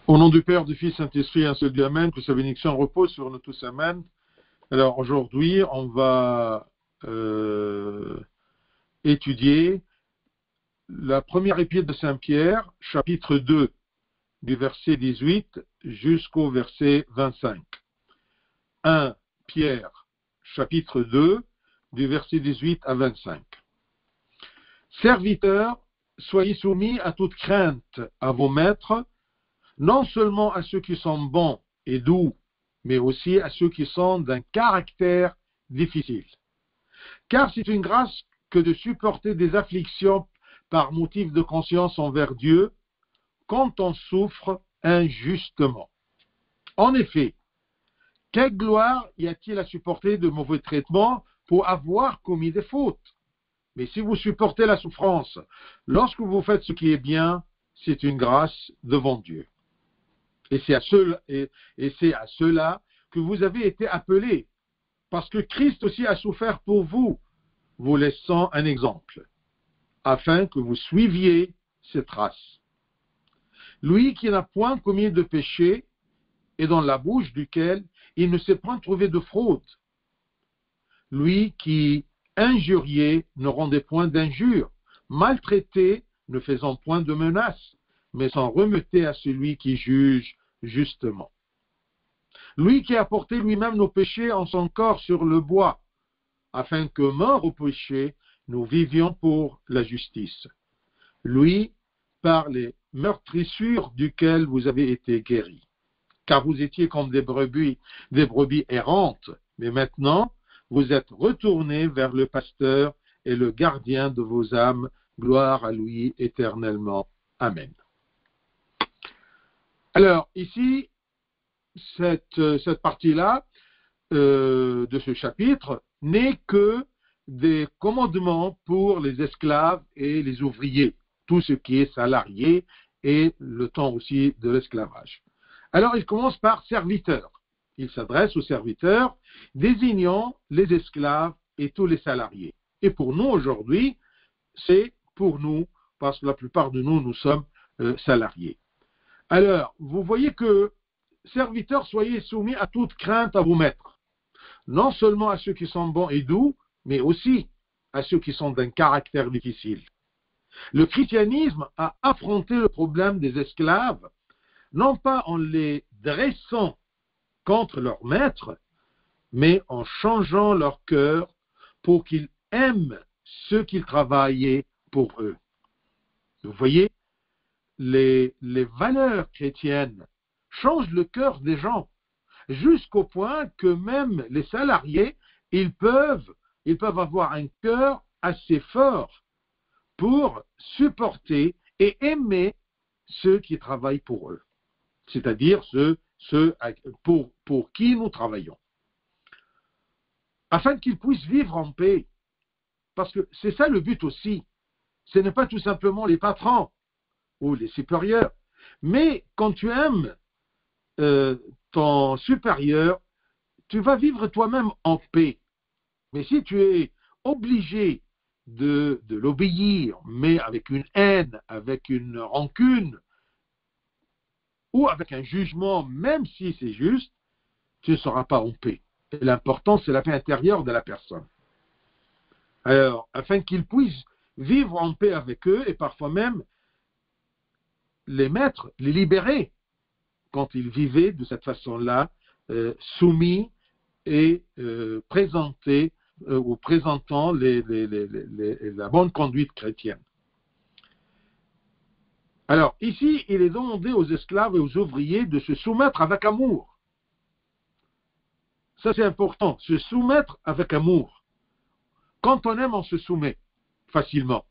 Au nom du Père, du Fils, Saint-Esprit, un seul Dieu, Amen, que sa bénédiction repose sur nous tous, Amen. Alors aujourd'hui, on va étudier la première épître de Saint-Pierre, chapitre 2, du verset 18 jusqu'au verset 25. 1 Pierre, chapitre 2, du verset 18 à 25. Serviteurs, soyez soumis à toute crainte à vos maîtres, non seulement à ceux qui sont bons et doux, mais aussi à ceux qui sont d'un caractère difficile. Car c'est une grâce que de supporter des afflictions par motif de conscience envers Dieu quand on souffre injustement. En effet, quelle gloire y a-t-il à supporter de mauvais traitements pour avoir commis des fautes? Mais si vous supportez la souffrance lorsque vous faites ce qui est bien, c'est une grâce devant Dieu. Et c'est à cela que vous avez été appelés, parce que Christ aussi a souffert pour vous, vous laissant un exemple, afin que vous suiviez ses traces. Lui qui n'a point commis de péché, et dans la bouche duquel il ne s'est point trouvé de fraude. Lui qui injuriait ne rendait point d'injure, maltraitait ne faisant point de menaces, mais s'en remettait à celui qui juge justement. Lui qui a porté lui-même nos péchés en son corps sur le bois, afin que, morts au péché, nous vivions pour la justice. Lui, par les meurtrissures duquel vous avez été guéris. Car vous étiez comme des brebis errantes, mais maintenant, vous êtes retournés vers le pasteur et le gardien de vos âmes. Gloire à lui éternellement. Amen. Alors, ici, cette partie-là de ce chapitre n'est que des commandements pour les esclaves et les ouvriers, tout ce qui est salarié et le temps aussi de l'esclavage. Alors, il commence par serviteurs. Il s'adresse aux serviteurs, désignant les esclaves et tous les salariés. Et pour nous, aujourd'hui, c'est pour nous, parce que la plupart de nous, nous sommes salariés. Alors, vous voyez que, serviteurs, soyez soumis à toute crainte à vos maîtres. Non seulement à ceux qui sont bons et doux, mais aussi à ceux qui sont d'un caractère difficile. Le christianisme a affronté le problème des esclaves, non pas en les dressant contre leur maître, mais en changeant leur cœur pour qu'ils aiment ceux qui travaillaient pour eux. Vous voyez, les valeurs chrétiennes changent le cœur des gens, jusqu'au point que même les salariés, ils peuvent avoir un cœur assez fort pour supporter et aimer ceux qui travaillent pour eux, c'est-à-dire ceux pour qui nous travaillons, afin qu'ils puissent vivre en paix. Parce que c'est ça le but aussi. Ce n'est pas tout simplement les patrons ou les supérieurs, mais quand tu aimes ton supérieur, tu vas vivre toi-même en paix. Mais si tu es obligé de l'obéir, mais avec une haine, avec une rancune, ou avec un jugement, même si c'est juste, tu ne seras pas en paix. Et l'important, c'est la paix intérieure de la personne. Alors, afin qu'ils puissent vivre en paix avec eux, et parfois même les mettre, les libérer, quand ils vivaient de cette façon-là, soumis et présentés ou présentant la bonne conduite chrétienne. Alors, ici, il est demandé aux esclaves et aux ouvriers de se soumettre avec amour. Ça, c'est important, se soumettre avec amour. Quand on aime, on se soumet facilement.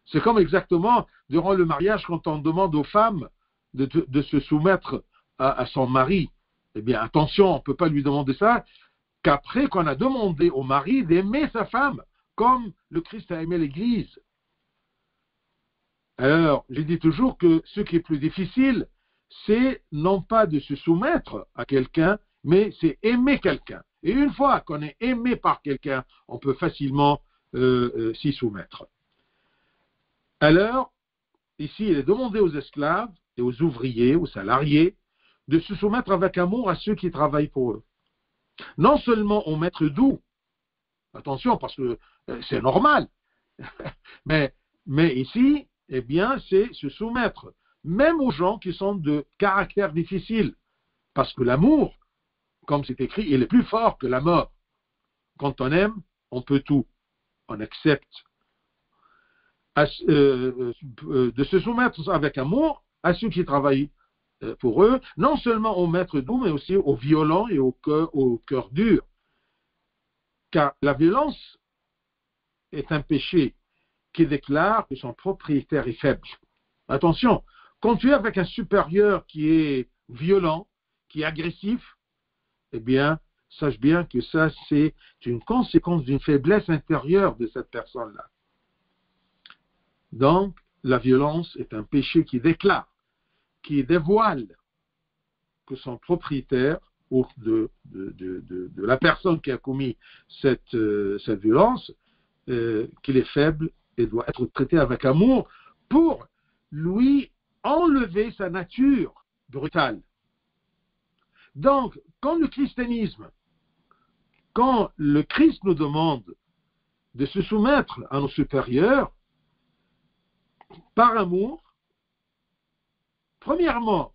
C'est comme exactement durant le mariage, quand on demande aux femmes de se soumettre à son mari. Eh bien, attention, on ne peut pas lui demander ça qu'après qu'on a demandé au mari d'aimer sa femme, comme le Christ a aimé l'Église. Alors, je dis toujours que ce qui est plus difficile, c'est non pas de se soumettre à quelqu'un, mais c'est aimer quelqu'un. Et une fois qu'on est aimé par quelqu'un, on peut facilement s'y soumettre. Alors, ici, il est demandé aux esclaves et aux ouvriers, aux salariés, de se soumettre avec amour à ceux qui travaillent pour eux. Non seulement au maître doux, attention, parce que c'est normal, mais ici, eh bien, c'est se soumettre, même aux gens qui sont de caractère difficile, parce que l'amour, comme c'est écrit, il est plus fort que la mort. Quand on aime, on peut tout, on accepte. De se soumettre avec amour à ceux qui travaillent pour eux, non seulement aux maîtres doux, mais aussi aux violents et aux cœurs durs. Car la violence est un péché qui déclare que son propriétaire est faible. Attention, quand tu es avec un supérieur qui est violent, qui est agressif, eh bien, sache bien que ça, c'est une conséquence d'une faiblesse intérieure de cette personne-là. Donc, la violence est un péché qui déclare, qui dévoile que son propriétaire ou de la personne qui a commis cette violence, qu'il est faible et doit être traité avec amour pour lui enlever sa nature brutale. Donc, quand le Christ nous demande de se soumettre à nos supérieurs, par amour, premièrement,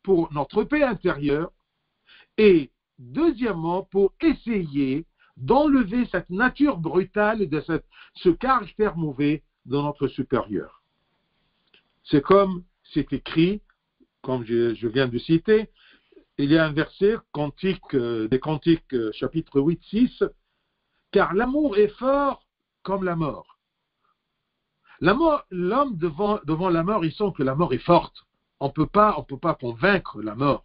pour notre paix intérieure, et deuxièmement, pour essayer d'enlever cette nature brutale et de ce caractère mauvais de notre supérieur. C'est comme c'est écrit, comme je viens de citer, il y a un verset, des Cantiques, chapitre 8, 6, « Car l'amour est fort comme la mort. » L'homme devant la mort, il sent que la mort est forte. On peut pas convaincre la mort.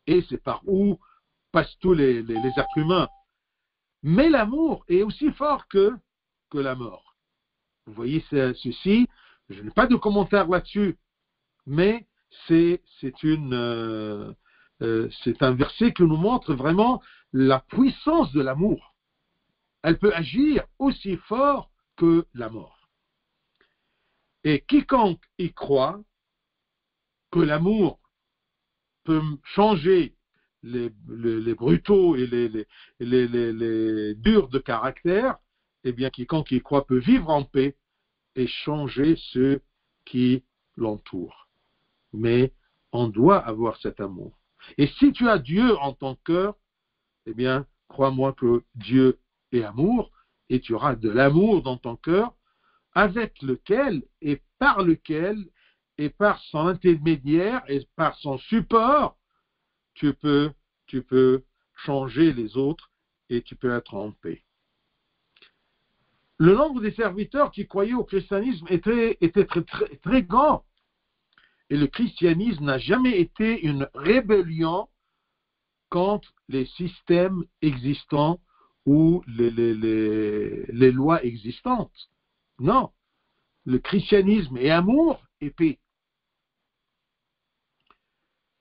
Et c'est par où passent tous les êtres humains. Mais l'amour est aussi fort que la mort. Vous voyez ceci, je n'ai pas de commentaire là-dessus, mais c'est un verset qui nous montre vraiment la puissance de l'amour. Elle peut agir aussi fort que la mort. Et quiconque y croit que l'amour peut changer les brutaux et les durs de caractère, eh bien, quiconque y croit peut vivre en paix et changer ceux qui l'entourent. Mais on doit avoir cet amour. Et si tu as Dieu en ton cœur, eh bien, crois-moi que Dieu est amour, et tu auras de l'amour dans ton cœur, avec lequel et par son intermédiaire et par son support, tu peux changer les autres et tu peux être en paix. Le nombre des serviteurs qui croyaient au christianisme était très, très, très grand. Et le christianisme n'a jamais été une rébellion contre les systèmes existants ou les lois existantes. Non, le christianisme est amour et paix.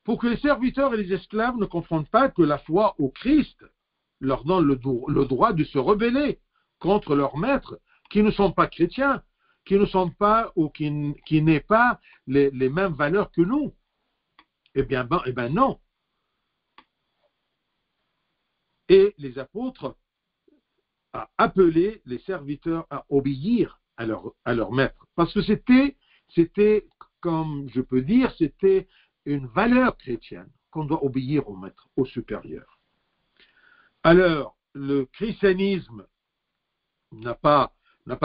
Pour que les serviteurs et les esclaves ne confondent pas que la foi au Christ leur donne le droit de se rebeller contre leurs maîtres qui ne sont pas chrétiens, qui ne sont pas ou qui n'aient pas les mêmes valeurs que nous. Eh bien non. Et les apôtres ont appelé les serviteurs à obéir à leur maître. Parce que c'était, comme je peux dire, c'était une valeur chrétienne qu'on doit obéir au maître, au supérieur. Alors, le christianisme n'a pas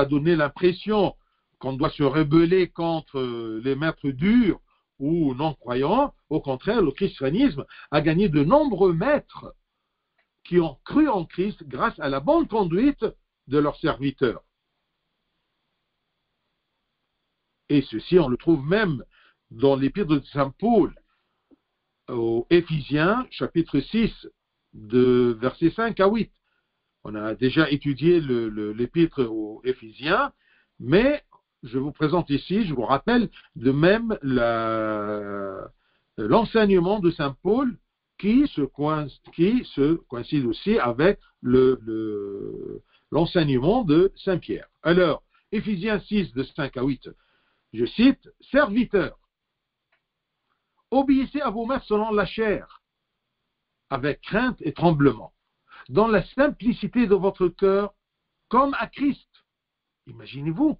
donné l'impression qu'on doit se rebeller contre les maîtres durs ou non-croyants. Au contraire, le christianisme a gagné de nombreux maîtres qui ont cru en Christ grâce à la bonne conduite de leurs serviteurs. Et ceci, on le trouve même dans l'épître de Saint Paul aux Éphésiens, chapitre 6, de versets 5 à 8. On a déjà étudié l'épître aux Éphésiens, mais je vous présente ici, je vous rappelle de même l'enseignement de Saint Paul qui se coïncide aussi avec l'enseignement de Saint Pierre. Alors, Éphésiens 6, de 5 à 8. je cite, serviteurs, obéissez à vos maîtres selon la chair, avec crainte et tremblement, dans la simplicité de votre cœur, comme à Christ. Imaginez-vous,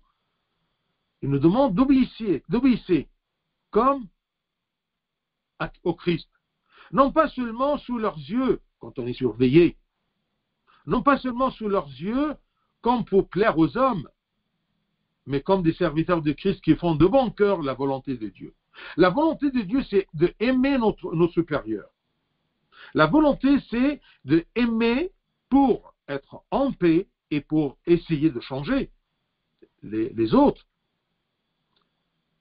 il nous demande d'obéir comme au Christ. Non pas seulement sous leurs yeux, quand on est surveillé, non pas seulement sous leurs yeux, comme pour plaire aux hommes, mais comme des serviteurs de Christ qui font de bon cœur la volonté de Dieu. La volonté de Dieu, c'est d'aimer nos supérieurs. La volonté, c'est d'aimer pour être en paix et pour essayer de changer les autres.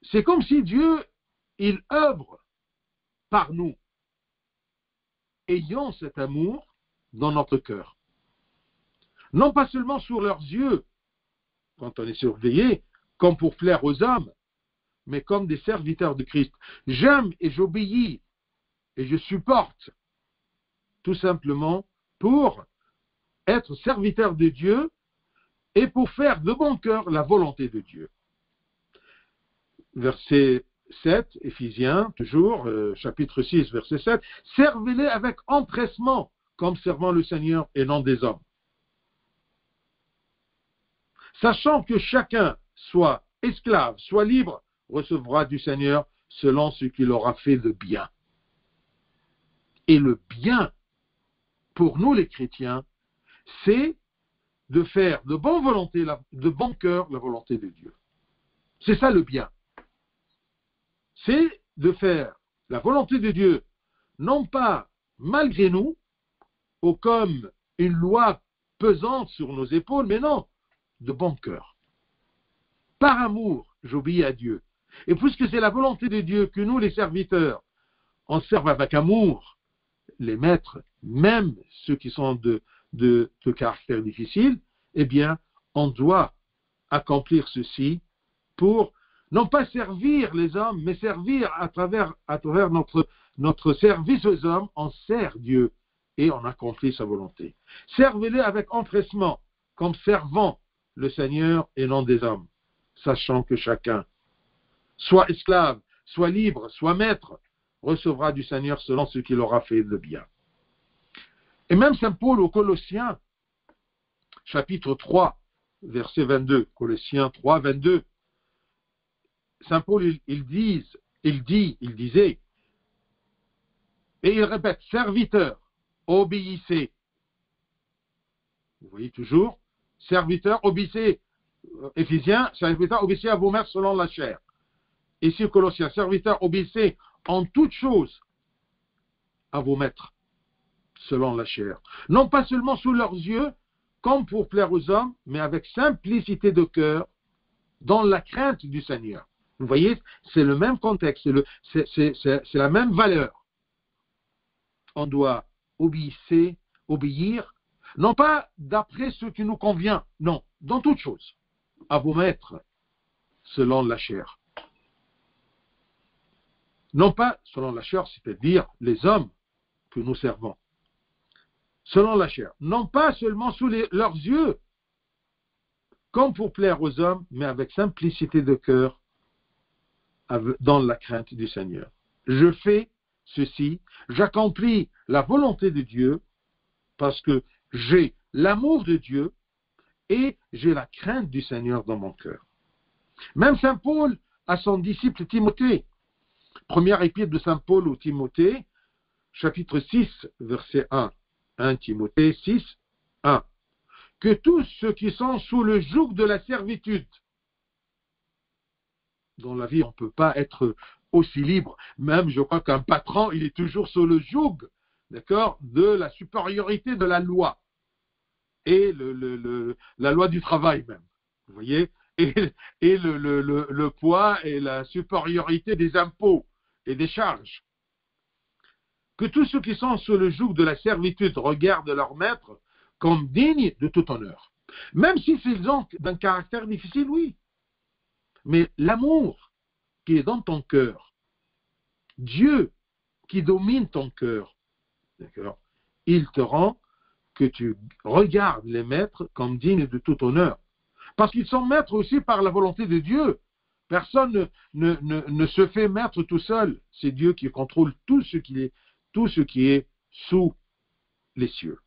C'est comme si Dieu, il œuvre par nous, ayant cet amour dans notre cœur. Non pas seulement sous leurs yeux, quand on est surveillé, comme pour plaire aux hommes, mais comme des serviteurs de Christ. J'aime et j'obéis et je supporte, tout simplement pour être serviteur de Dieu et pour faire de bon cœur la volonté de Dieu. Verset 7, Éphésiens, toujours, chapitre 6, verset 7, « Servez-les avec empressement, comme servant le Seigneur et non des hommes. » Sachant que chacun, soit esclave, soit libre, recevra du Seigneur selon ce qu'il aura fait de bien. Et le bien, pour nous les chrétiens, c'est de faire de bonne volonté, de bon cœur, la volonté de Dieu. C'est ça le bien. C'est de faire la volonté de Dieu, non pas malgré nous, ou comme une loi pesante sur nos épaules, mais non, de bon cœur. Par amour, j'obéis à Dieu. Et puisque c'est la volonté de Dieu que nous, les serviteurs, on serve avec amour, les maîtres, même ceux qui sont de caractère difficile, eh bien, on doit accomplir ceci pour non pas servir les hommes, mais servir à travers notre service aux hommes, on sert Dieu et on accomplit sa volonté. Servez-les avec empressement, comme servant le Seigneur et non des hommes, sachant que chacun, soit esclave, soit libre, soit maître, recevra du Seigneur selon ce qu'il aura fait de bien. Et même Saint Paul aux Colossiens, chapitre 3, verset 22, Colossiens 3, 22, Saint Paul, il disait, et il répète, serviteurs, obéissez. Vous voyez toujours, serviteurs, obéissez. Éphésiens, serviteurs, obéissez à vos maîtres selon la chair. Ici, Colossiens, serviteurs, obéissez en toutes choses à vos maîtres selon la chair. Non pas seulement sous leurs yeux, comme pour plaire aux hommes, mais avec simplicité de cœur, dans la crainte du Seigneur. Vous voyez, c'est le même contexte, c'est la même valeur. On doit obéir, non pas d'après ce qui nous convient, non, dans toutes choses, à vos maîtres, selon la chair. Non pas selon la chair, c'est-à-dire les hommes que nous servons, selon la chair. Non pas seulement sous leurs yeux, comme pour plaire aux hommes, mais avec simplicité de cœur, dans la crainte du Seigneur. Je fais ceci, j'accomplis la volonté de Dieu parce que j'ai l'amour de Dieu et j'ai la crainte du Seigneur dans mon cœur. Même Saint Paul à son disciple Timothée, première épître de Saint Paul au Timothée, chapitre 6, verset 1. 1 Timothée 6, 1. Que tous ceux qui sont sous le joug de la servitude, dans la vie, on ne peut pas être aussi libre. Même, je crois qu'un patron, il est toujours sous le joug, d'accord, de la supériorité de la loi. Et la loi du travail même. Vous voyez? Et le poids et la supériorité des impôts et des charges. Que tous ceux qui sont sous le joug de la servitude regardent leur maître comme dignes de tout honneur. Même s'ils ont d'un caractère difficile, oui. Mais l'amour qui est dans ton cœur, Dieu qui domine ton cœur, d'accord, il te rend que tu regardes les maîtres comme dignes de tout honneur. Parce qu'ils sont maîtres aussi par la volonté de Dieu. Personne ne se fait maître tout seul. C'est Dieu qui contrôle tout ce qui est sous les cieux.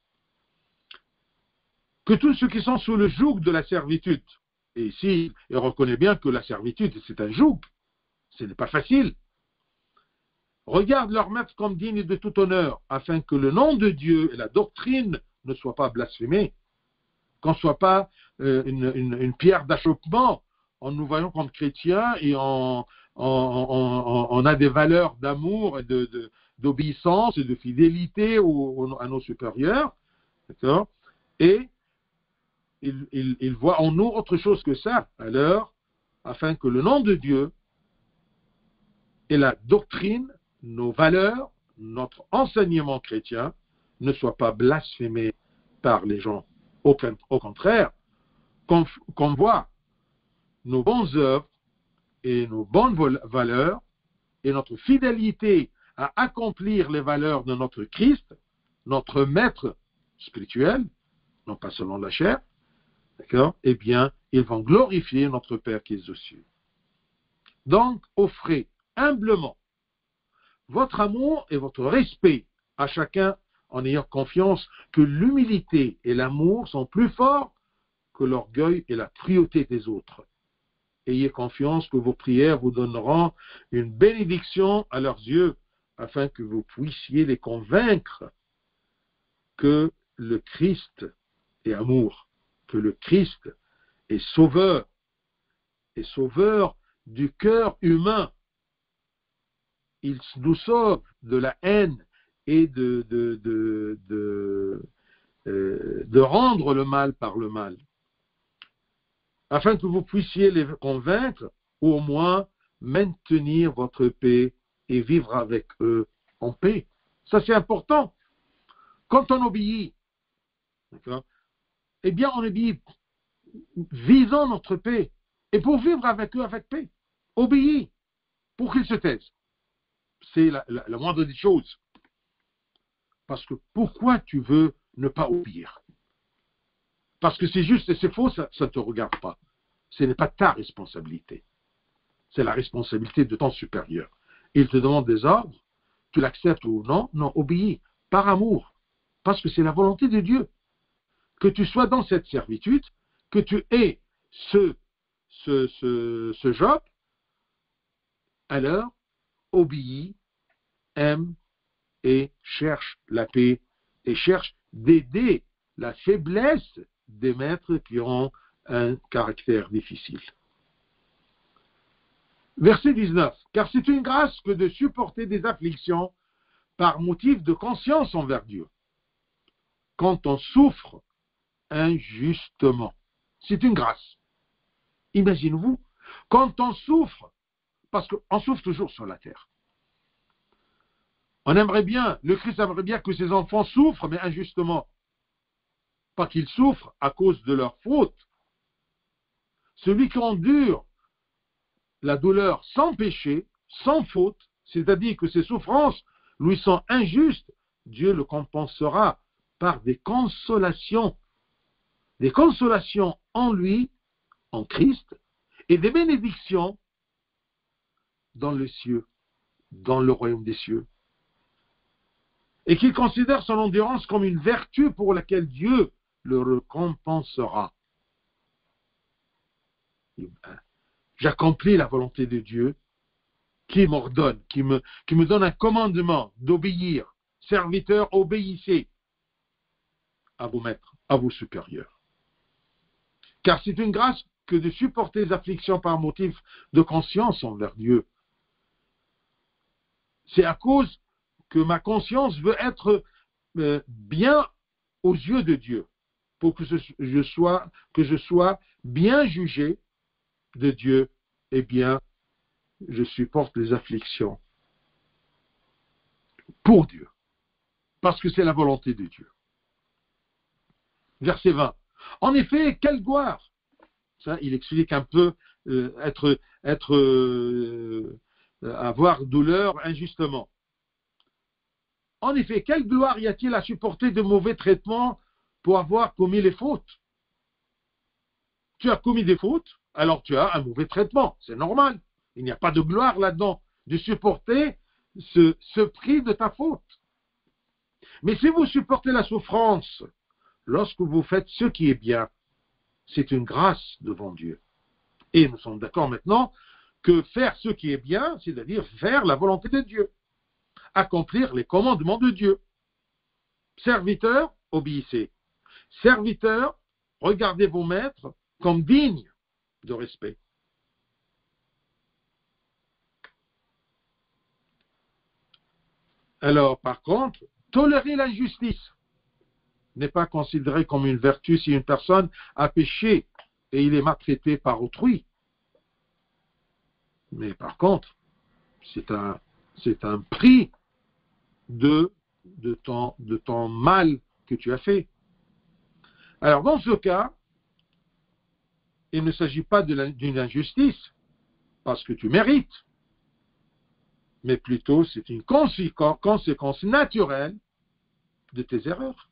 Que tous ceux qui sont sous le joug de la servitude, et ici, il reconnaît bien que la servitude, c'est un joug, ce n'est pas facile, regardent leur maître comme digne de tout honneur, afin que le nom de Dieu et la doctrine ne soient pas blasphémés, qu'on ne soit pas une pierre d'achoppement en nous voyant comme chrétiens et on a des valeurs d'amour et d'obéissance et de fidélité à nos supérieurs, d'accord? Et ils voient en nous autre chose que ça, alors, afin que le nom de Dieu et la doctrine, nos valeurs, notre enseignement chrétien ne soient pas blasphémés par les gens. Au contraire, qu'on voit nos bonnes œuvres et nos bonnes valeurs et notre fidélité à accomplir les valeurs de notre Christ, notre maître spirituel, non pas selon la chair, d'accord? Eh bien, ils vont glorifier notre Père qui est aux cieux. Donc, offrez humblement votre amour et votre respect à chacun en ayant confiance que l'humilité et l'amour sont plus forts que l'orgueil et la cruauté des autres. Ayez confiance que vos prières vous donneront une bénédiction à leurs yeux, afin que vous puissiez les convaincre que le Christ est amour, que le Christ est sauveur du cœur humain. Il nous sauve de la haine et de rendre le mal par le mal, afin que vous puissiez les convaincre, ou au moins maintenir votre paix et vivre avec eux en paix. Ça, c'est important. Quand on obéit, d'accord, eh bien, on obéit visant notre paix et pour vivre avec eux avec paix. Obéis pour qu'ils se taisent. C'est la moindre des choses. Parce que pourquoi tu veux ne pas obéir? Parce que c'est juste et c'est faux, ça ne te regarde pas. Ce n'est pas ta responsabilité. C'est la responsabilité de ton supérieur. Il te demande des ordres, tu l'acceptes ou non? Non, obéis, par amour. Parce que c'est la volonté de Dieu. Que tu sois dans cette servitude, que tu aies ce job, alors obéis, aime et cherche la paix et cherche d'aider la faiblesse des maîtres qui ont un caractère difficile. Verset 19. Car c'est une grâce que de supporter des afflictions par motif de conscience envers Dieu, quand on souffre injustement. C'est une grâce. Imaginez-vous, quand on souffre, parce qu'on souffre toujours sur la terre. On aimerait bien, le Christ aimerait bien que ses enfants souffrent, mais injustement. Pas qu'ils souffrent à cause de leur faute. Celui qui endure la douleur sans péché, sans faute, c'est-à-dire que ses souffrances lui sont injustes, Dieu le compensera par des consolations en lui, en Christ, et des bénédictions dans les cieux, dans le royaume des cieux. Et qu'il considère son endurance comme une vertu pour laquelle Dieu le récompensera. J'accomplis la volonté de Dieu qui m'ordonne, qui me donne un commandement d'obéir. Serviteurs, obéissez à vos maîtres, à vos supérieurs. Car c'est une grâce que de supporter les afflictions par motif de conscience envers Dieu. C'est à cause que ma conscience veut être bien aux yeux de Dieu, pour que je sois bien jugé de Dieu, eh bien, je supporte les afflictions pour Dieu, parce que c'est la volonté de Dieu. Verset 20. En effet, quelle gloire! Ça, il explique un peu avoir douleur injustement. En effet, quelle gloire y a-t-il à supporter de mauvais traitements pour avoir commis les fautes? Tu as commis des fautes, alors tu as un mauvais traitement. C'est normal. Il n'y a pas de gloire là-dedans de supporter ce prix de ta faute. Mais si vous supportez la souffrance lorsque vous faites ce qui est bien, c'est une grâce devant Dieu. Et nous sommes d'accord maintenant que faire ce qui est bien, c'est-à-dire faire la volonté de Dieu, accomplir les commandements de Dieu. Serviteurs, obéissez. Serviteurs, regardez vos maîtres comme dignes de respect. Alors, par contre, tolérer l'injustice n'est pas considéré comme une vertu si une personne a péché et il est maltraité par autrui. Mais par contre, c'est un prix de ton mal que tu as fait. Alors, dans ce cas, il ne s'agit pas d'une injustice, parce que tu mérites, mais plutôt c'est une conséquence naturelle de tes erreurs.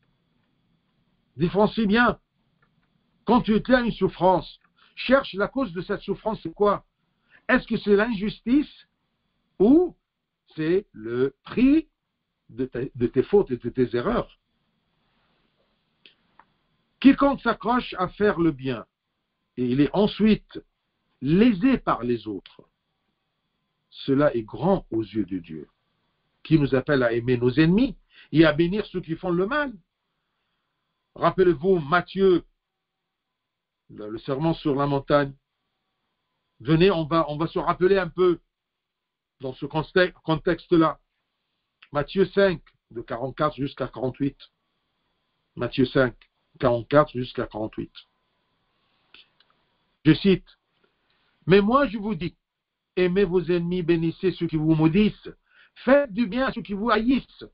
Différencie bien. Quand tu as une souffrance, cherche la cause de cette souffrance, c'est quoi? Est-ce que c'est l'injustice ou c'est le prix de tes fautes et de tes erreurs? Quiconque s'accroche à faire le bien, et il est ensuite lésé par les autres, cela est grand aux yeux de Dieu, qui nous appelle à aimer nos ennemis et à bénir ceux qui font le mal. Rappelez-vous Matthieu, le sermon sur la montagne. Venez, on va se rappeler un peu dans ce contexte-là. Matthieu 5, de 44 jusqu'à 48. Matthieu 5, 44 jusqu'à 48. Je cite, « Mais moi je vous dis, aimez vos ennemis, bénissez ceux qui vous maudissent, faites du bien à ceux qui vous haïssent,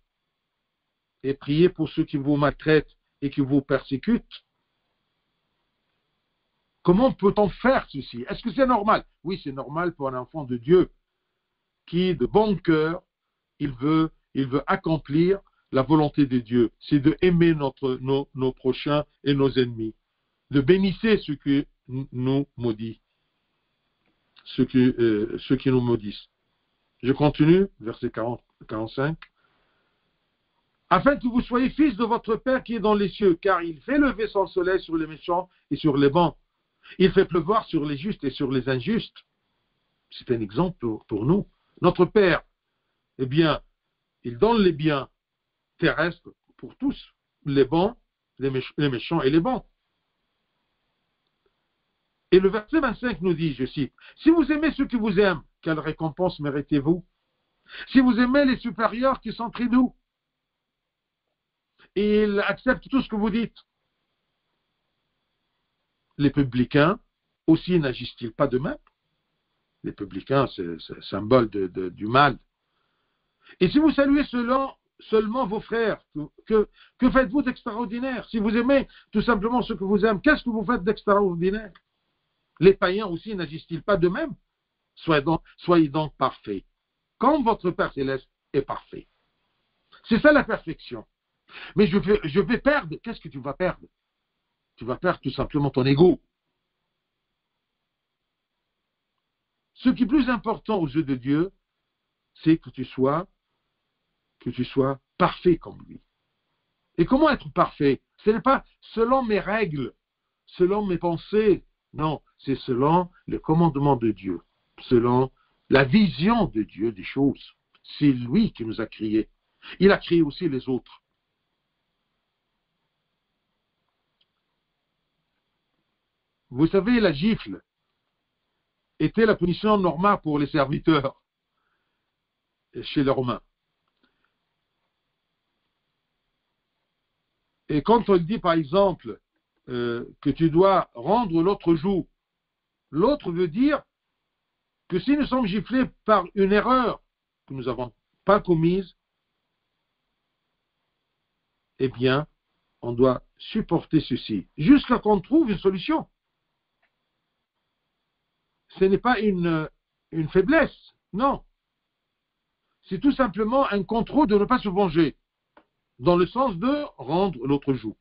et priez pour ceux qui vous maltraitent et qui vous persécutent. » Comment peut-on faire ceci? Est-ce que c'est normal? Oui, c'est normal pour un enfant de Dieu qui, de bon cœur, il veut accomplir la volonté de Dieu. C'est de aimer nos prochains et nos ennemis, de bénir ceux qui nous maudissent, ceux qui nous maudissent. Je continue, verset 45. Afin que vous soyez fils de votre Père qui est dans les cieux, car il fait lever son soleil sur les méchants et sur les bons. Il fait pleuvoir sur les justes et sur les injustes. C'est un exemple pour nous. Notre Père, eh bien, il donne les biens terrestres pour tous, les bons, les méchants et les bons. Et le verset 25 nous dit, je cite, « Si vous aimez ceux qui vous aiment, quelle récompense méritez-vous? Si vous aimez les supérieurs qui sont près d'eux, et ils acceptent tout ce que vous dites, les publicains aussi n'agissent-ils pas de même? Les publicains, c'est le symbole du mal. Et si vous saluez seulement vos frères, que faites-vous d'extraordinaire? Si vous aimez tout simplement ceux que vous aimez, qu'est-ce que vous faites d'extraordinaire? Les païens aussi n'agissent-ils pas de même? Soyez donc parfaits, comme votre Père Céleste est parfait. C'est ça la perfection. Mais je vais perdre. Qu'est-ce que tu vas perdre? Tu vas perdre tout simplement ton ego. Ce qui est plus important aux yeux de Dieu, c'est que tu sois parfait comme lui. Et comment être parfait? Ce n'est pas selon mes règles, selon mes pensées. Non, c'est selon le commandement de Dieu, selon la vision de Dieu des choses. C'est lui qui nous a créés. Il a créé aussi les autres. Vous savez, la gifle était la punition normale pour les serviteurs chez les Romains. Et quand on dit, par exemple, que tu dois rendre l'autre joue, l'autre veut dire que si nous sommes giflés par une erreur que nous n'avons pas commise, eh bien, on doit supporter ceci, jusqu'à qu'on trouve une solution. Ce n'est pas une faiblesse, non. C'est tout simplement un contrôle de ne pas se venger, dans le sens de rendre l'autre joue.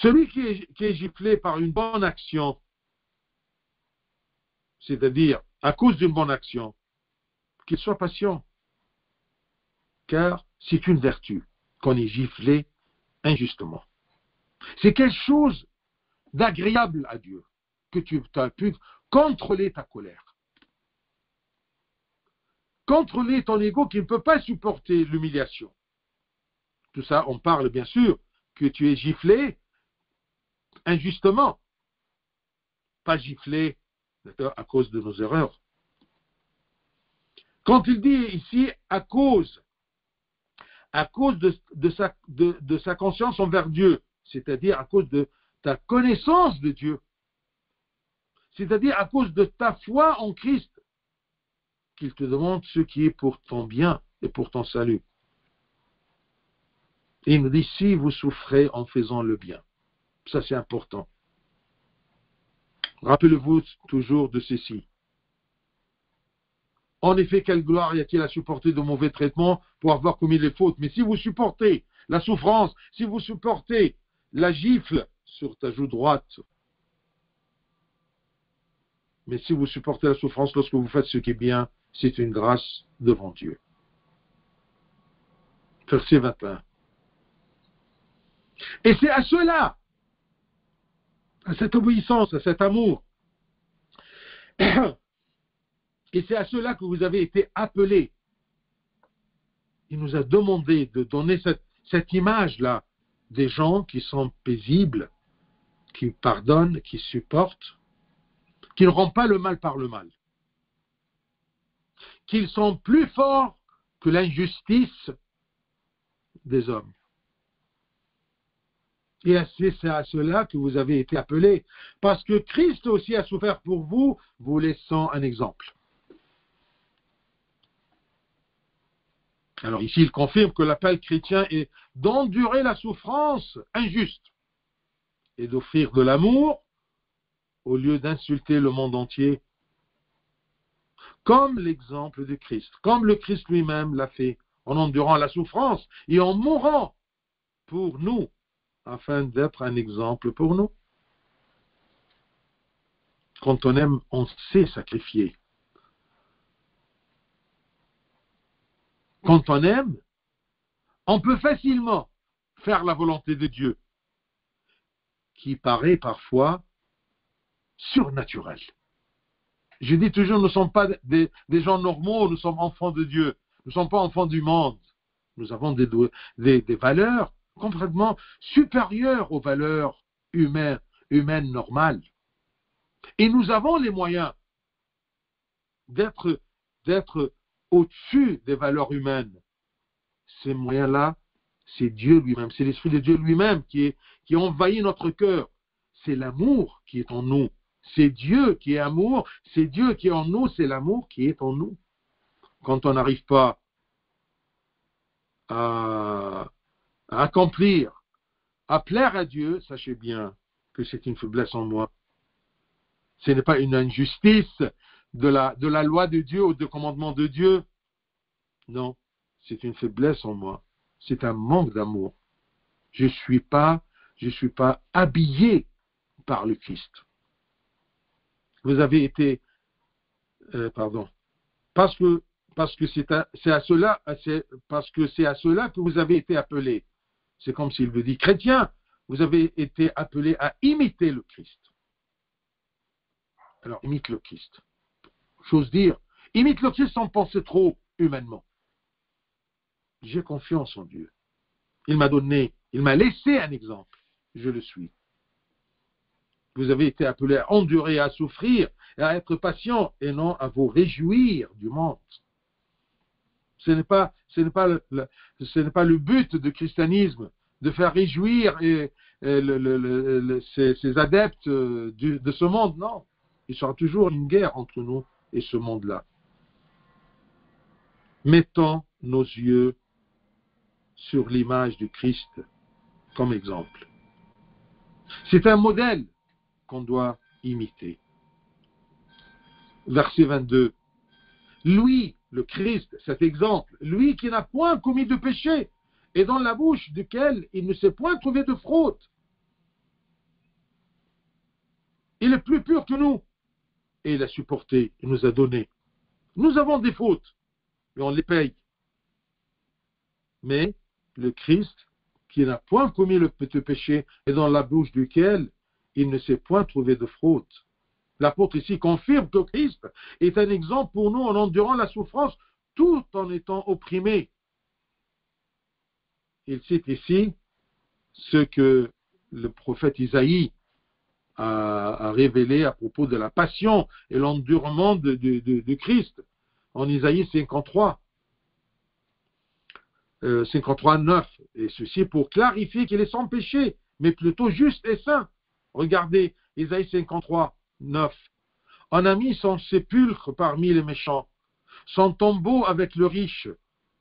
Celui qui est giflé par une bonne action, c'est-à-dire à cause d'une bonne action, qu'il soit patient, car c'est une vertu qu'on est giflé injustement. C'est quelque chose d'agréable à Dieu, que tu as pu contrôler ta colère, contrôler ton ego qui ne peut pas supporter l'humiliation. Tout ça, on parle bien sûr que tu es giflé injustement, pas giflé à cause de nos erreurs. Quand il dit ici à cause de sa conscience envers Dieu, c'est-à-dire à cause de ta connaissance de Dieu, c'est-à-dire à cause de ta foi en Christ, qu'il te demande ce qui est pour ton bien et pour ton salut. Et il nous dit, si vous souffrez en faisant le bien, ça c'est important. Rappelez-vous toujours de ceci. En effet, quelle gloire y a-t-il à supporter de mauvais traitements pour avoir commis les fautes? Mais si vous supportez la souffrance, si vous supportez la gifle sur ta joue droite, mais si vous supportez la souffrance lorsque vous faites ce qui est bien, c'est une grâce devant Dieu. Verset 21. Et c'est à cela, à cette obéissance, à cet amour, et c'est à cela que vous avez été appelés. Il nous a demandé de donner cette image-là des gens qui sont paisibles, qui pardonnent, qui supportent, qui ne rendent pas le mal par le mal, qu'ils sont plus forts que l'injustice des hommes. Et c'est à cela que vous avez été appelés, parce que Christ aussi a souffert pour vous, vous laissant un exemple. Alors ici, il confirme que l'appel chrétien est d'endurer la souffrance injuste et d'offrir de l'amour au lieu d'insulter le monde entier, comme l'exemple de Christ, comme le Christ lui-même l'a fait, en endurant la souffrance et en mourant pour nous, afin d'être un exemple pour nous. Quand on aime, on sait sacrifier. Quand on aime, on peut facilement faire la volonté de Dieu, qui paraît parfois surnaturelle. Je dis toujours, nous ne sommes pas des gens normaux, nous sommes enfants de Dieu. Nous ne sommes pas enfants du monde. Nous avons des valeurs complètement supérieures aux valeurs humaines normales. Et nous avons les moyens d'être au-dessus des valeurs humaines. Ces moyens-là, c'est Dieu lui-même, c'est l'Esprit de Dieu lui-même qui envahit notre cœur. C'est l'amour qui est en nous. C'est Dieu qui est amour, c'est Dieu qui est en nous, c'est l'amour qui est en nous. Quand on n'arrive pas à accomplir, à plaire à Dieu, sachez bien que c'est une faiblesse en moi. Ce n'est pas une injustice de la loi de Dieu ou du commandement de Dieu. Non, c'est une faiblesse en moi. C'est un manque d'amour. Je ne suis pas habillé par le Christ. Vous avez été, parce que c'est à cela que vous avez été appelés. C'est comme s'il veut dire, chrétiens, vous avez été appelés à imiter le Christ. Alors, imite le Christ. J'ose dire, imite le Christ sans penser trop humainement. J'ai confiance en Dieu. Il m'a laissé un exemple. Je le suis. Vous avez été appelés à endurer, à souffrir, et à être patient, et non à vous réjouir du monde. Ce n'est pas le but du christianisme de faire réjouir ces adeptes de ce monde, non. Il sera toujours une guerre entre nous et ce monde-là. Mettons nos yeux sur l'image du Christ comme exemple. C'est un modèle qu'on doit imiter. Verset 22. Lui, le Christ, cet exemple, lui qui n'a point commis de péché, et dans la bouche duquel il ne s'est point trouvé de fraude. Il est plus pur que nous. Et il a supporté, il nous a donné. Nous avons des fautes, et on les paye. Mais le Christ, qui n'a point commis le petit péché, et dans la bouche duquel il ne s'est point trouvé de fraude. L'apôtre ici confirme que Christ est un exemple pour nous en endurant la souffrance tout en étant opprimé. Il cite ici ce que le prophète Isaïe a révélé à propos de la passion et l'endurement de Christ en Isaïe 53. 53:9, et ceci pour clarifier qu'il est sans péché, mais plutôt juste et saint. Regardez, Isaïe 53:9. On a mis son sépulcre parmi les méchants, son tombeau avec le riche,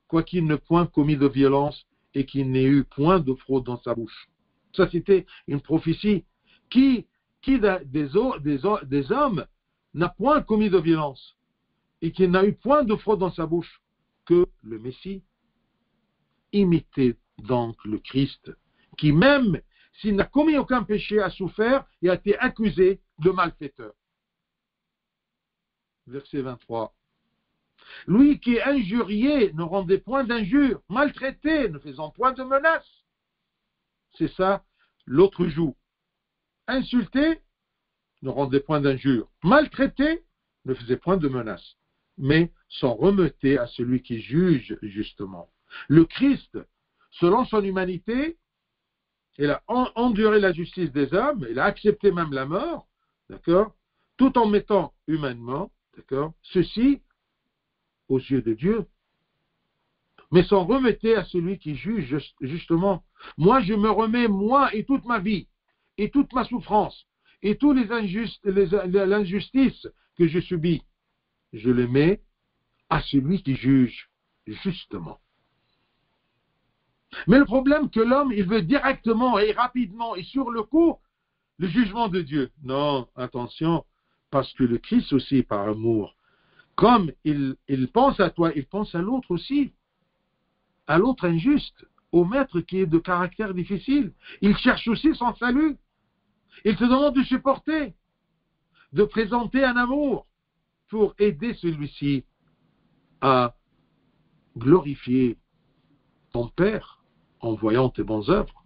quoiqu'il n'ait point commis de violence et qu'il n'ait eu point de fraude dans sa bouche. Ça, c'était une prophétie qui des hommes n'a point commis de violence et qui n'a eu point de fraude dans sa bouche que le Messie. Imitez donc le Christ, qui même s'il n'a commis aucun péché a souffert et a été accusé de malfaiteur. Verset 23. Lui qui injurié ne rendait point d'injure, maltraité ne faisant point de menace. C'est ça l'autre joue. Insulté ne rendait point d'injure, maltraité ne faisait point de menace, mais s'en remettait à celui qui juge justement. Le Christ, selon son humanité, il a enduré la justice des hommes, il a accepté même la mort, d'accord, tout en mettant humainement, d'accord, ceci aux yeux de Dieu, mais s'en remettait à celui qui juge justement. Moi, je me remets, moi et toute ma vie, et toute ma souffrance, et tous l'injustice que je subis, je les mets à celui qui juge justement. Mais le problème que l'homme, il veut directement et rapidement et sur le coup, le jugement de Dieu. Non, attention, parce que le Christ aussi, par amour, comme il pense à toi, il pense à l'autre aussi, à l'autre injuste, au maître qui est de caractère difficile. Il cherche aussi son salut. Il te demande de supporter, de présenter un amour pour aider celui-ci à glorifier ton Père en voyant tes bonnes œuvres.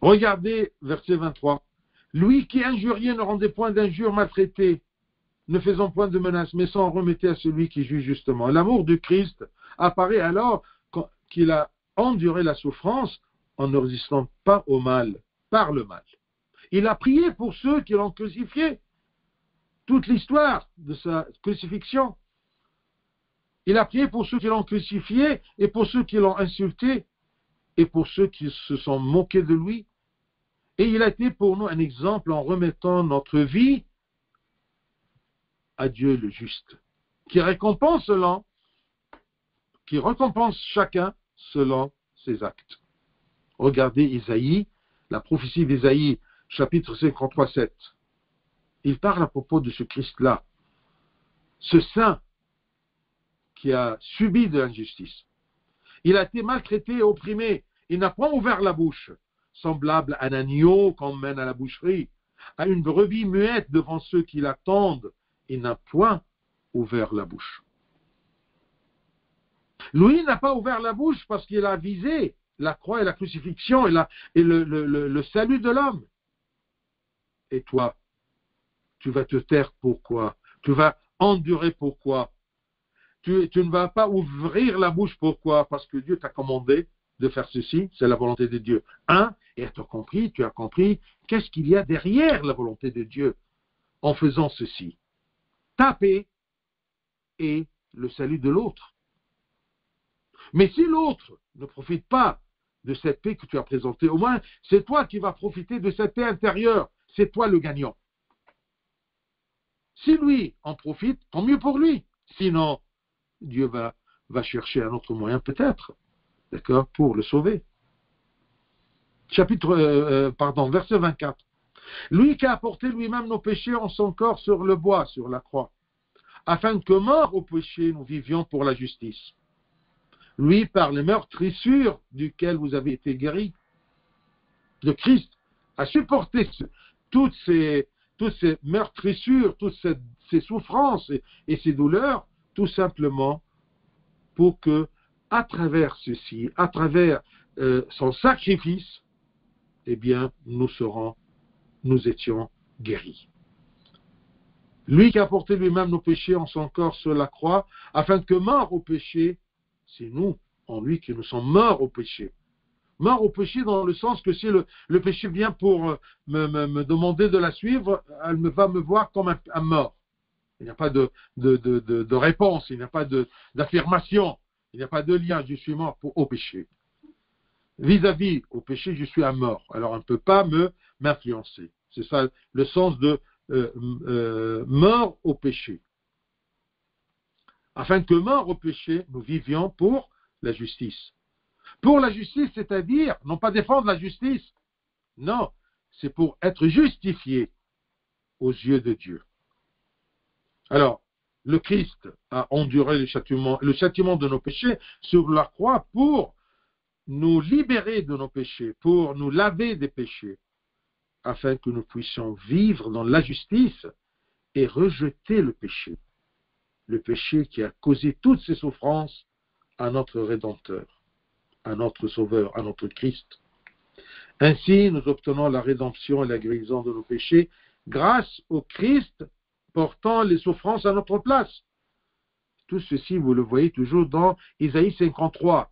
Regardez verset 23. Lui qui injuriait ne rendait point d'injure, maltraité, ne faisant point de menace, mais s'en remettait à celui qui juge justement. L'amour du Christ apparaît alors qu'il a enduré la souffrance en ne résistant pas au mal, par le mal. Il a prié pour ceux qui l'ont crucifié. Toute l'histoire de sa crucifixion. Il a prié pour ceux qui l'ont crucifié et pour ceux qui l'ont insulté et pour ceux qui se sont moqués de lui. Et il a été pour nous un exemple en remettant notre vie à Dieu le juste, qui récompense chacun selon ses actes. Regardez Isaïe, la prophétie d'Isaïe, chapitre 53:7. Il parle à propos de ce Christ-là, ce saint qui a subi de l'injustice. Il a été maltraité et opprimé. Il n'a point ouvert la bouche, semblable à un agneau qu'on mène à la boucherie, à une brebis muette devant ceux qui l'attendent. Il n'a point ouvert la bouche. Lui n'a pas ouvert la bouche parce qu'il a visé la croix et la crucifixion et le salut de l'homme. Et toi, tu vas te taire pourquoi? Tu vas endurer pourquoi? Tu ne vas pas ouvrir la bouche pourquoi? Parce que Dieu t'a commandé de faire ceci, c'est la volonté de Dieu. Et tu as compris qu'est-ce qu'il y a derrière la volonté de Dieu en faisant ceci. Ta paix et le salut de l'autre. Mais si l'autre ne profite pas de cette paix que tu as présentée, au moins c'est toi qui vas profiter de cette paix intérieure. C'est toi le gagnant. Si lui en profite, tant mieux pour lui. Sinon, Dieu va chercher un autre moyen peut-être, d'accord, pour le sauver. Verset 24. Lui qui a apporté lui-même nos péchés en son corps sur le bois, sur la croix, afin que morts au péché, nous vivions pour la justice. Lui, par les meurtrissures duquel vous avez été guéris, Le Christ a supporté toutes ces meurtrissures, toutes ces souffrances et ces douleurs, tout simplement pour que, à travers ceci, à travers son sacrifice, eh bien, nous étions guéris. Lui qui a porté lui-même nos péchés en son corps sur la croix, afin que mort au péché, c'est nous, en lui, que nous sommes morts au péché. Mort au péché dans le sens que si le péché vient pour me demander de la suivre, elle va me voir comme un mort. Il n'y a pas de réponse, il n'y a pas d'affirmation, il n'y a pas de lien, je suis mort au péché. Vis-à-vis au péché, je suis un mort. Alors on ne peut pas m'influencer. C'est ça le sens de mort au péché. Afin que mort au péché, nous vivions pour la justice. Pour la justice, c'est-à-dire, non pas défendre la justice, non, c'est pour être justifié aux yeux de Dieu. Alors, le Christ a enduré le châtiment de nos péchés sur la croix pour nous libérer de nos péchés, pour nous laver des péchés, afin que nous puissions vivre dans la justice et rejeter le péché qui a causé toutes ces souffrances à notre Rédempteur, à notre Sauveur, à notre Christ. Ainsi, nous obtenons la rédemption et la guérison de nos péchés grâce au Christ portant les souffrances à notre place. Tout ceci, vous le voyez toujours dans Isaïe 53.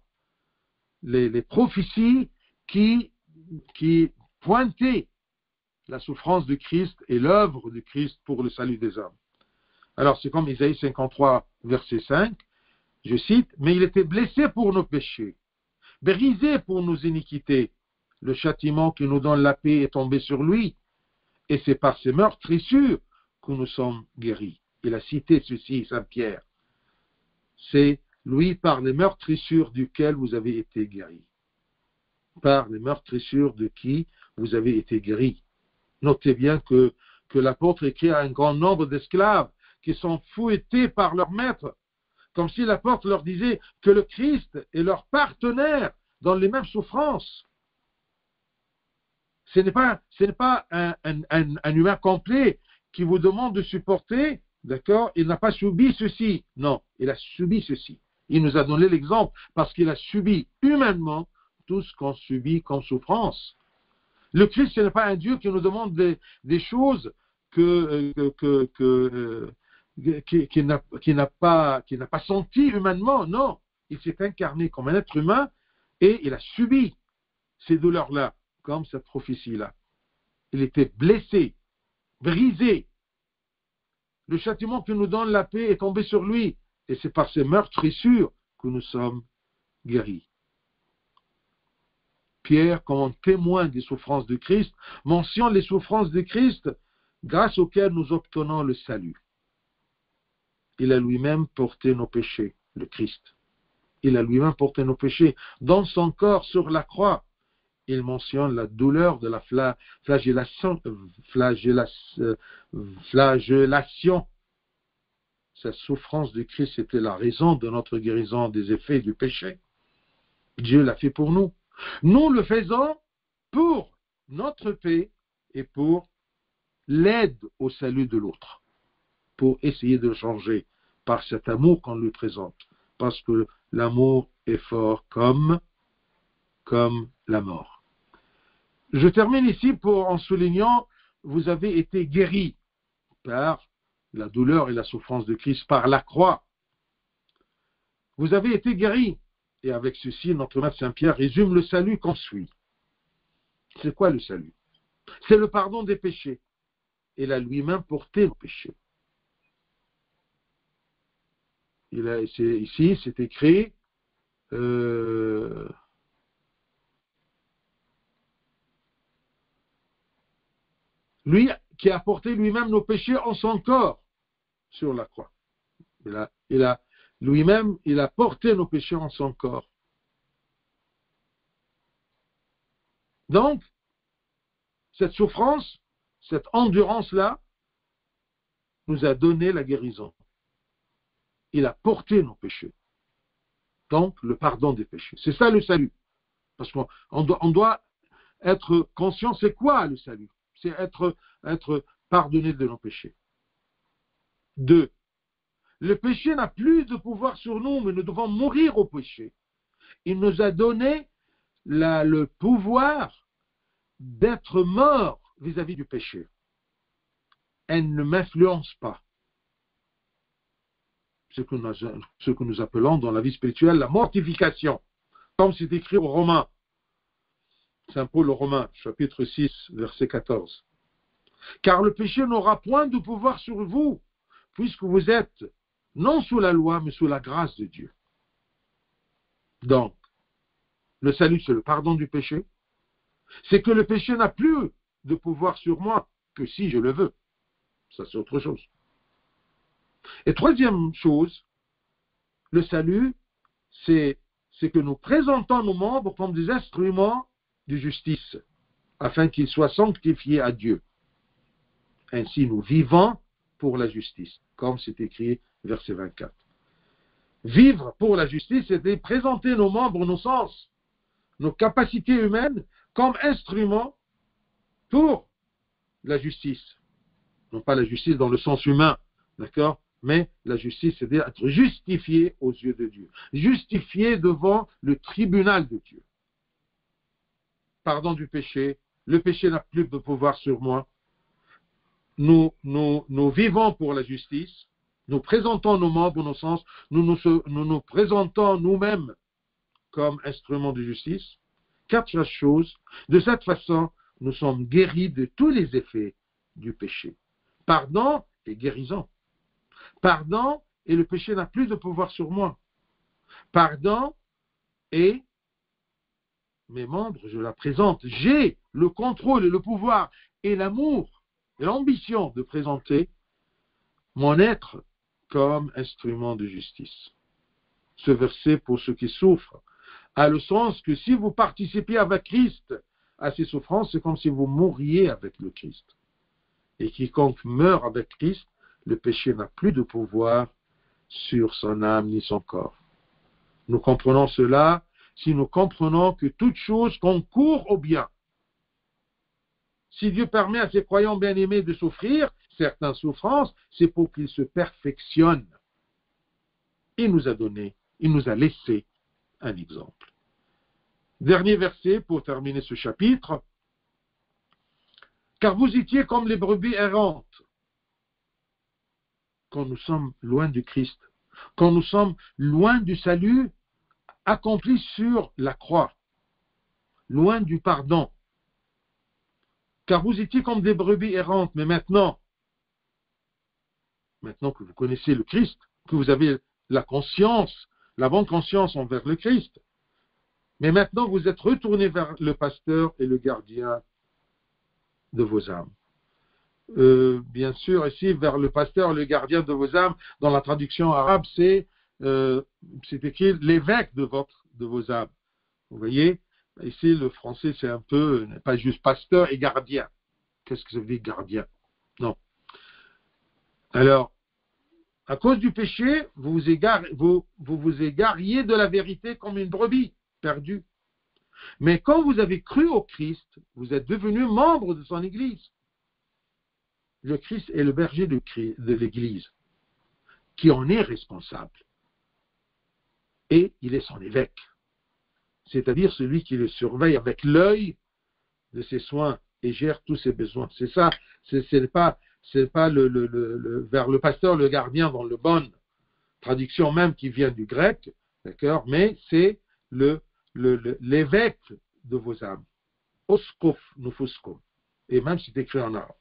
Les prophéties qui pointaient la souffrance du Christ et l'œuvre du Christ pour le salut des hommes. Alors, c'est comme Isaïe 53, verset 5, je cite, « Mais il était blessé pour nos péchés, brisé pour nos iniquités. Le châtiment qui nous donne la paix est tombé sur lui, et c'est par ses meurtrissures que nous sommes guéris. » Il a cité ceci, Saint Pierre. C'est lui par les meurtrissures duquel vous avez été guéris. Par les meurtrissures de qui vous avez été guéris. Notez bien que l'apôtre écrit à un grand nombre d'esclaves qui sont fouettés par leur maître, comme si l'apôtre leur disait que le Christ est leur partenaire dans les mêmes souffrances. Ce n'est pas un humain complet qui vous demande de supporter, d'accord, il n'a pas subi ceci. Non, il a subi ceci. Il nous a donné l'exemple parce qu'il a subi humainement tout ce qu'on subit comme souffrance. Le Christ, ce n'est pas un Dieu qui nous demande des choses qu'il n'a pas senti humainement. Non, il s'est incarné comme un être humain et il a subi ces douleurs-là, comme cette prophétie-là. Il était blessé, brisé. Le châtiment qui nous donne la paix est tombé sur lui. Et c'est par ces meurtrissures que nous sommes guéris. Pierre, comme témoin des souffrances de Christ, mentionne les souffrances de Christ grâce auxquelles nous obtenons le salut. Il a lui-même porté nos péchés, le Christ. Il a lui-même porté nos péchés dans son corps sur la croix. Il mentionne la douleur de la flagellation. Cette souffrance de Christ était la raison de notre guérison des effets du péché. Dieu l'a fait pour nous. Nous le faisons pour notre paix et pour l'aide au salut de l'autre, pour essayer de le changer par cet amour qu'on lui présente, parce que l'amour est fort comme la mort. Je termine ici en soulignant, vous avez été guéris par la douleur et la souffrance de Christ, par la croix. Vous avez été guéris. Et avec ceci, notre maître Saint-Pierre résume le salut qu'on suit. C'est quoi le salut? C'est le pardon des péchés. Il a lui-même porté nos péchés. Ici, c'est écrit, lui qui a porté lui-même nos péchés en son corps sur la croix. Lui-même, il a porté nos péchés en son corps. Donc, cette souffrance, cette endurance-là, nous a donné la guérison. Il a porté nos péchés. Donc, le pardon des péchés. C'est ça le salut. Parce qu'on doit être conscient, c'est quoi le salut? C'est être pardonné de nos péchés. 2. Le péché n'a plus de pouvoir sur nous, mais nous devons mourir au péché. Il nous a donné le pouvoir d'être mort vis-à-vis du péché. Elle ne m'influence pas. Ce que nous appelons dans la vie spirituelle la mortification. Comme c'est écrit aux Romains. Saint Paul aux Romains, chapitre 6, verset 14. Car le péché n'aura point de pouvoir sur vous, puisque vous êtes non sous la loi, mais sous la grâce de Dieu. Donc, le salut, c'est le pardon du péché. C'est que le péché n'a plus de pouvoir sur moi que si je le veux. Ça, c'est autre chose. Et troisième chose, le salut, c'est que nous présentons nos membres comme des instruments de justice, afin qu'ils soient sanctifiés à Dieu. Ainsi, nous vivons pour la justice, comme c'est écrit, verset 24. Vivre pour la justice, c'est de présenter nos membres, nos sens, nos capacités humaines comme instruments pour la justice. Non pas la justice dans le sens humain, d'accord? Mais la justice, c'est d'être justifié aux yeux de Dieu. Justifié devant le tribunal de Dieu. Pardon du péché. Le péché n'a plus de pouvoir sur moi. Nous vivons pour la justice. Nous présentons nos membres, nos sens. Nous présentons nous-mêmes comme instruments de justice. 4 choses. De cette façon, nous sommes guéris de tous les effets du péché. Pardon et guérison. Pardon et le péché n'a plus de pouvoir sur moi. Pardon et mes membres, je la présente. J'ai le contrôle et le pouvoir et l'amour et l'ambition de présenter mon être comme instrument de justice. Ce verset, pour ceux qui souffrent, a le sens que si vous participez avec Christ à ses souffrances, c'est comme si vous mouriez avec le Christ. Et quiconque meurt avec Christ, le péché n'a plus de pouvoir sur son âme ni son corps. Nous comprenons cela si nous comprenons que toute chose concourt au bien. Si Dieu permet à ses croyants bien-aimés de souffrir certaines souffrances, c'est pour qu'ils se perfectionnent. Il nous a laissé un exemple. Dernier verset pour terminer ce chapitre. Car vous étiez comme les brebis errantes. Quand nous sommes loin du Christ, quand nous sommes loin du salut accompli sur la croix, loin du pardon. Car vous étiez comme des brebis errantes, mais maintenant que vous connaissez le Christ, que vous avez la conscience, la bonne conscience envers le Christ, mais maintenant vous êtes retournés vers le pasteur et le gardien de vos âmes. Bien sûr, ici, vers le pasteur, le gardien de vos âmes, dans la traduction arabe, c'est écrit l'évêque de vos âmes. Vous voyez, ici, le français, c'est un peu, pas juste pasteur et gardien. Qu'est-ce que ça veut dire gardien? Non. Alors, à cause du péché, vous vous égariez de la vérité comme une brebis perdue. Mais quand vous avez cru au Christ, vous êtes devenus membres de son Église. Le Christ est le berger de l'Église, qui en est responsable. Et il est son évêque, c'est-à-dire celui qui le surveille avec l'œil de ses soins et gère tous ses besoins. C'est ça, c'est pas vers le pasteur, le gardien dans le bonne traduction même qui vient du grec, d'accord, mais c'est l'évêque de vos âmes. Oskof nufuskum. Et même c'est écrit en arabe.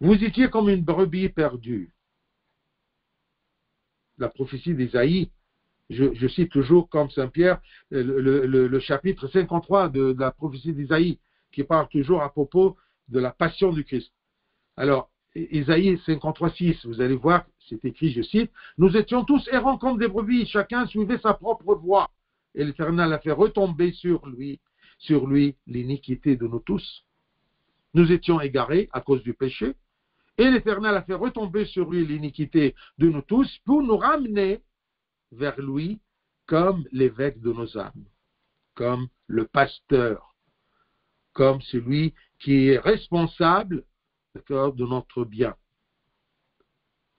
Vous étiez comme une brebis perdue. La prophétie d'Ésaïe, je cite toujours comme Saint-Pierre le chapitre 53 de la prophétie d'Ésaïe, qui parle toujours à propos de la passion du Christ. Alors, Ésaïe 53:6, vous allez voir, c'est écrit, je cite, « Nous étions tous errants comme des brebis, chacun suivait sa propre voie, et l'Éternel a fait retomber sur lui l'iniquité de nous tous. Nous étions égarés à cause du péché, et l'Éternel a fait retomber sur lui l'iniquité de nous tous pour nous ramener vers lui comme l'évêque de nos âmes, comme le pasteur comme celui qui est responsable, d'accord, de notre bien.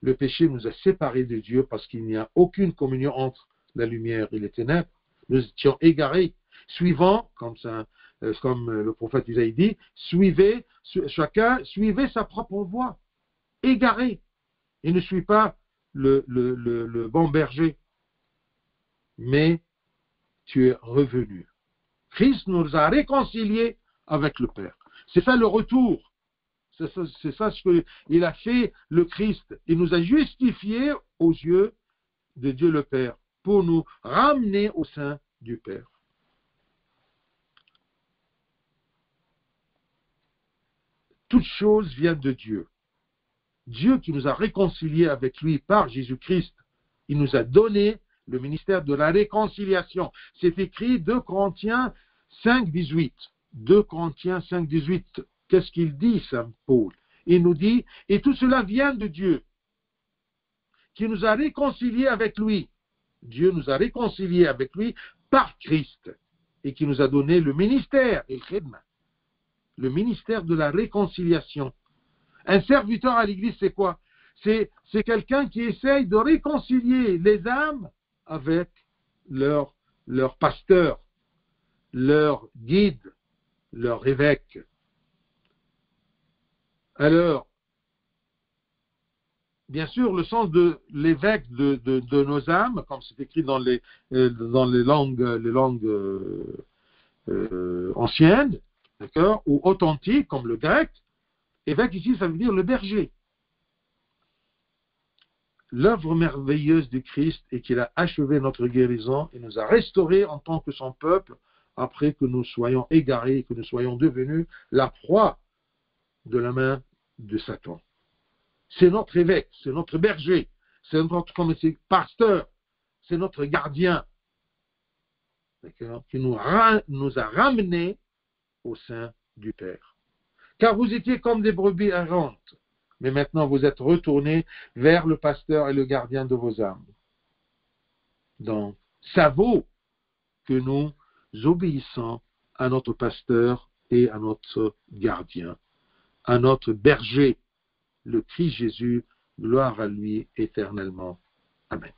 Le péché nous a séparés de Dieu parce qu'il n'y a aucune communion entre la lumière et les ténèbres. Nous étions égarés, suivant, comme le prophète Isaïe dit, chacun suivait sa propre voie, égaré. Il ne suit pas le bon berger, mais tu es revenu. Christ nous a réconciliés avec le Père. C'est ça le retour. C'est ça ce qu'il a fait le Christ. Il nous a justifiés aux yeux de Dieu le Père pour nous ramener au sein du Père. Toute chose vient de Dieu. Dieu qui nous a réconciliés avec lui par Jésus-Christ, il nous a donné le ministère de la réconciliation. C'est écrit 2 Corinthiens 5, 18. 2 Corinthiens 5, 18. Qu'est-ce qu'il dit, Saint Paul? Il nous dit, et tout cela vient de Dieu, qui nous a réconciliés avec lui. Dieu nous a réconciliés avec lui par Christ, et qui nous a donné le ministère, le ministère de la réconciliation. Un serviteur à l'église, c'est quoi? C'est quelqu'un qui essaye de réconcilier les âmes avec leur pasteur, leur guide, leur évêque. Alors, bien sûr, le sens de l'évêque de nos âmes, comme c'est écrit dans les langues anciennes, d'accord, ou authentiques, comme le grec, évêque ici, ça veut dire le berger. L'œuvre merveilleuse du Christ est qu'il a achevé notre guérison et nous a restaurés en tant que son peuple après que nous soyons égarés, que nous soyons devenus la proie de la main de Satan. C'est notre évêque, c'est notre berger, c'est notre pasteur, c'est notre gardien, qui nous a ramenés au sein du Père. Car vous étiez comme des brebis errantes, mais maintenant vous êtes retournés vers le pasteur et le gardien de vos âmes. Donc, ça vaut que nous obéissons à notre pasteur et à notre gardien, à notre berger, le Christ Jésus, gloire à lui éternellement. Amen.